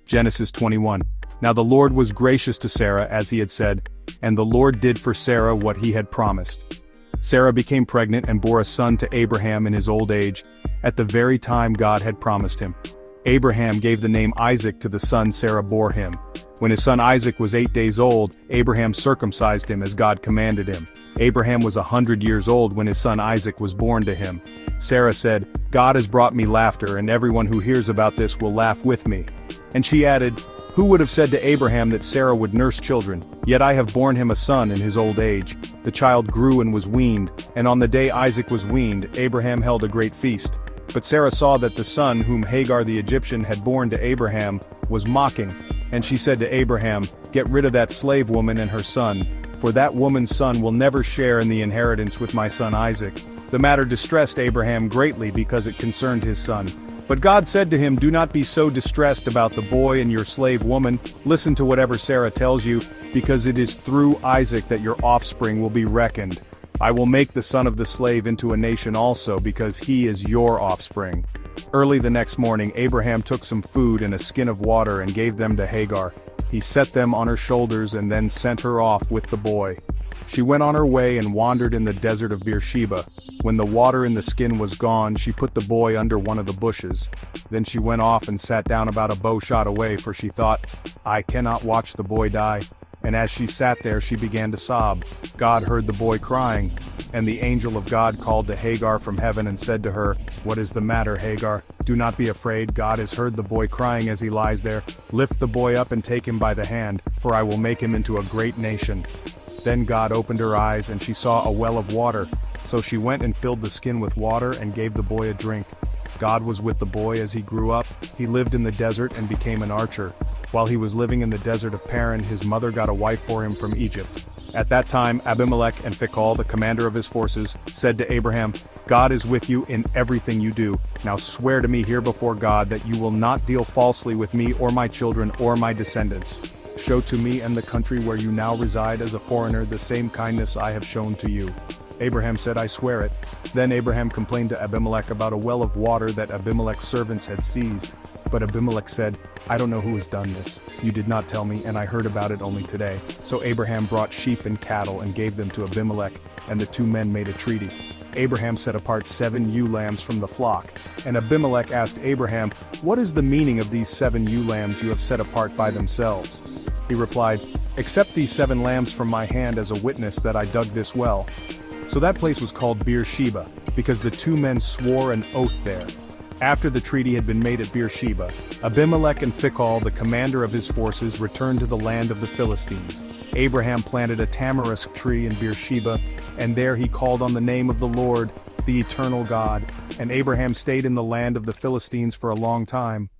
Genesis 21. Now the Lord was gracious to Sarah as he had said, and the Lord did for Sarah what he had promised. Sarah became pregnant and bore a son to Abraham in his old age, at the very time God had promised him. Abraham gave the name Isaac to the son Sarah bore him. When his son Isaac was 8 days old, Abraham circumcised him as God commanded him. Abraham was 100 years old when his son Isaac was born to him. Sarah said, "God has brought me laughter, and everyone who hears about this will laugh with me." And she added, "Who would have said to Abraham that Sarah would nurse children? Yet I have borne him a son in his old age." The child grew and was weaned, and on the day Isaac was weaned, Abraham held a great feast. But Sarah saw that the son whom Hagar the Egyptian had borne to Abraham was mocking, and she said to Abraham, "Get rid of that slave woman and her son, for that woman's son will never share in the inheritance with my son Isaac." The matter distressed Abraham greatly because it concerned his son. But God said to him, "Do not be so distressed about the boy and your slave woman. Listen to whatever Sarah tells you, because it is through Isaac that your offspring will be reckoned. I will make the son of the slave into a nation also, because he is your offspring." Early the next morning Abraham took some food and a skin of water and gave them to Hagar. He set them on her shoulders and then sent her off with the boy. She went on her way and wandered in the desert of Beersheba. When the water in the skin was gone, she put the boy under one of the bushes. Then she went off and sat down about a bow shot away, for she thought, "I cannot watch the boy die." And as she sat there she began to sob. God heard the boy crying, and the angel of God called to Hagar from heaven and said to her, "What is the matter, Hagar? Do not be afraid, God has heard the boy crying as he lies there. Lift the boy up and take him by the hand, for I will make him into a great nation." Then God opened her eyes and she saw a well of water. So she went and filled the skin with water and gave the boy a drink. God was with the boy as he grew up. He lived in the desert and became an archer. While he was living in the desert of Paran, his mother got a wife for him from Egypt. At that time Abimelech and Phicol, the commander of his forces, said to Abraham, "God is with you in everything you do. Now swear to me here before God that you will not deal falsely with me or my children or my descendants. Show to me and the country where you now reside as a foreigner the same kindness I have shown to you." Abraham said, "I swear it." Then Abraham complained to Abimelech about a well of water that Abimelech's servants had seized. But Abimelech said, "I don't know who has done this. You did not tell me, and I heard about it only today." So Abraham brought sheep and cattle and gave them to Abimelech, and the two men made a treaty. Abraham set apart 7 ewe lambs from the flock, and Abimelech asked Abraham, "What is the meaning of these 7 ewe lambs you have set apart by themselves?" He replied, "Accept these 7 lambs from my hand as a witness that I dug this well." So that place was called Beersheba, because the two men swore an oath there. After the treaty had been made at Beersheba, Abimelech and Phicol, the commander of his forces, returned to the land of the Philistines. Abraham planted a tamarisk tree in Beersheba, and there he called on the name of the Lord, the eternal God. And Abraham stayed in the land of the Philistines for a long time.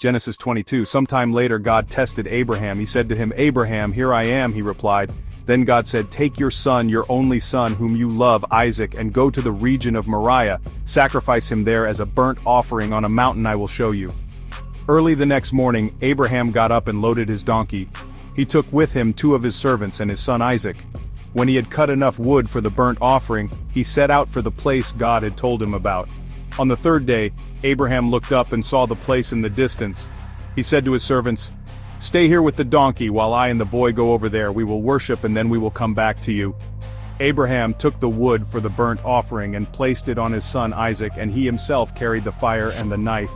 Genesis 22. Sometime later God tested Abraham. He said to him, "Abraham, here I am," he replied. Then God said, "Take your son, your only son, whom you love, Isaac, and go to the region of Moriah. Sacrifice him there as a burnt offering on a mountain I will show you." Early the next morning, Abraham got up and loaded his donkey. He took with him 2 of his servants and his son Isaac. When he had cut enough wood for the burnt offering, he set out for the place God had told him about. On the 3rd day, Abraham looked up and saw the place in the distance. He said to his servants, "Stay here with the donkey while I and the boy go over there. We will worship and then we will come back to you." Abraham took the wood for the burnt offering and placed it on his son Isaac, and he himself carried the fire and the knife.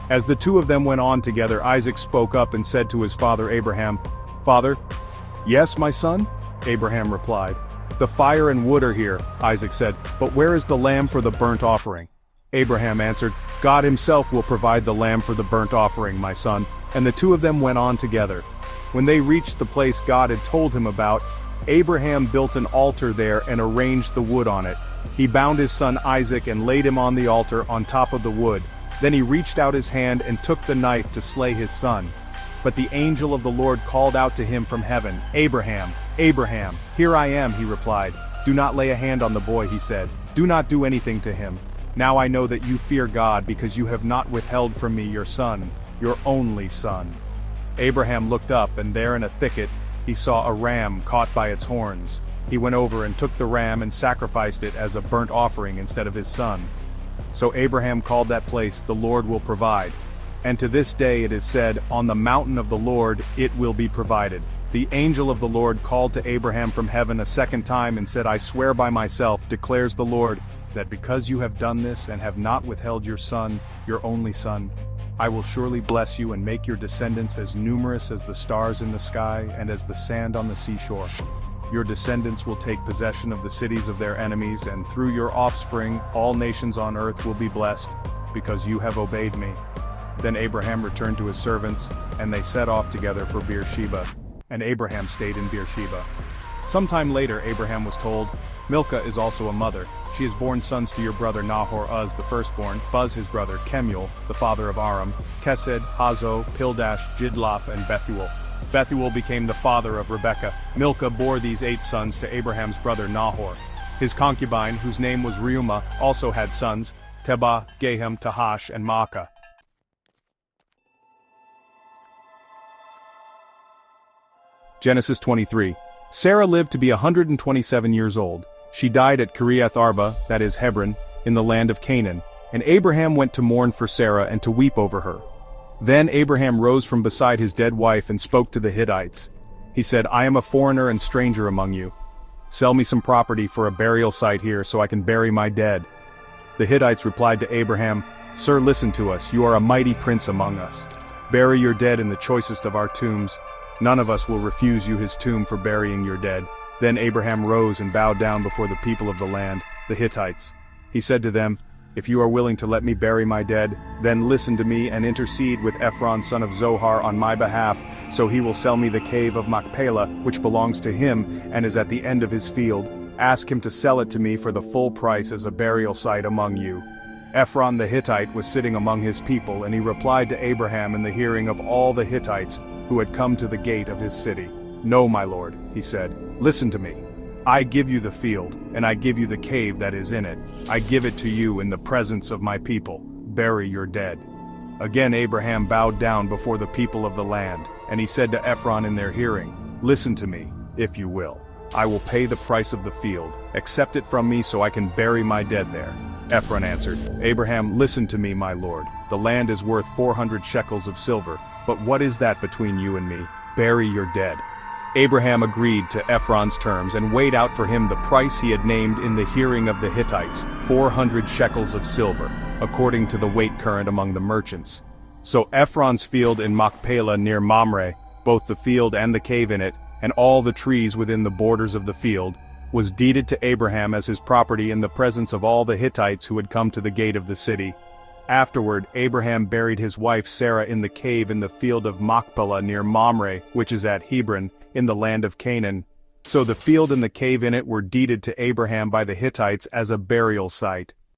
As the 2 of them went on together, Isaac spoke up and said to his father Abraham, "Father?" "Yes, my son?" Abraham replied. "The fire and wood are here," Isaac said, "but where is the lamb for the burnt offering?" Abraham answered, "God himself will provide the lamb for the burnt offering, my son." And the 2 of them went on together. When they reached the place God had told him about, Abraham built an altar there and arranged the wood on it. He bound his son Isaac and laid him on the altar on top of the wood. Then he reached out his hand and took the knife to slay his son. But the angel of the Lord called out to him from heaven, "Abraham, Abraham." "Here I am," he replied. "Do not lay a hand on the boy," he said. "Do not do anything to him. Now I know that you fear God, because you have not withheld from me your son, your only son." Abraham looked up, and there in a thicket, he saw a ram caught by its horns. He went over and took the ram and sacrificed it as a burnt offering instead of his son. So Abraham called that place, "The Lord will provide." And to this day it is said, "On the mountain of the Lord it will be provided." The angel of the Lord called to Abraham from heaven a second time and said, "I swear by myself, declares the Lord, that because you have done this and have not withheld your son, your only son, I will surely bless you and make your descendants as numerous as the stars in the sky and as the sand on the seashore. Your descendants will take possession of the cities of their enemies, and through your offspring all nations on earth will be blessed, because you have obeyed me." Then Abraham returned to his servants, and they set off together for Beersheba. And Abraham stayed in Beersheba. Sometime later Abraham was told, "Milcah is also a mother. She has borne sons to your brother Nahor, Uz the firstborn, Buz his brother, Kemuel, the father of Aram, Kesed, Hazo, Pildash, Jidlaph, and Bethuel." Bethuel became the father of Rebekah. Milcah bore these 8 sons to Abraham's brother Nahor. His concubine, whose name was Reumah, also had sons, Tebah, Gahem, Tahash, and Maacah. Genesis 23. Sarah lived to be 127 years old. She died at Kiriath Arba, that is Hebron, in the land of Canaan, and Abraham went to mourn for Sarah and to weep over her. Then Abraham rose from beside his dead wife and spoke to the Hittites. He said, "I am a foreigner and stranger among you. Sell me some property for a burial site here so I can bury my dead." The Hittites replied to Abraham, "Sir, listen to us, you are a mighty prince among us. Bury your dead in the choicest of our tombs. None of us will refuse you his tomb for burying your dead." Then Abraham rose and bowed down before the people of the land, the Hittites. He said to them, "If you are willing to let me bury my dead, then listen to me and intercede with Ephron son of Zohar on my behalf, so he will sell me the cave of Machpelah, which belongs to him and is at the end of his field. Ask him to sell it to me for the full price as a burial site among you." Ephron the Hittite was sitting among his people, and he replied to Abraham in the hearing of all the Hittites who had come to the gate of his city. "No, my lord," he said, "listen to me. I give you the field, and I give you the cave that is in it. I give it to you in the presence of my people. Bury your dead." Again Abraham bowed down before the people of the land, and he said to Ephron in their hearing, "Listen to me, if you will. I will pay the price of the field. Accept it from me so I can bury my dead there." Ephron answered, "Abraham, listen to me, my lord. The land is worth 400 shekels of silver, but what is that between you and me? Bury your dead." Abraham agreed to Ephron's terms and weighed out for him the price he had named in the hearing of the Hittites, 400 shekels of silver, according to the weight current among the merchants. So Ephron's field in Machpelah near Mamre, both the field and the cave in it, and all the trees within the borders of the field, was deeded to Abraham as his property in the presence of all the Hittites who had come to the gate of the city. Afterward, Abraham buried his wife Sarah in the cave in the field of Machpelah near Mamre, which is at Hebron, in the land of Canaan. So the field and the cave in it were deeded to Abraham by the Hittites as a burial site.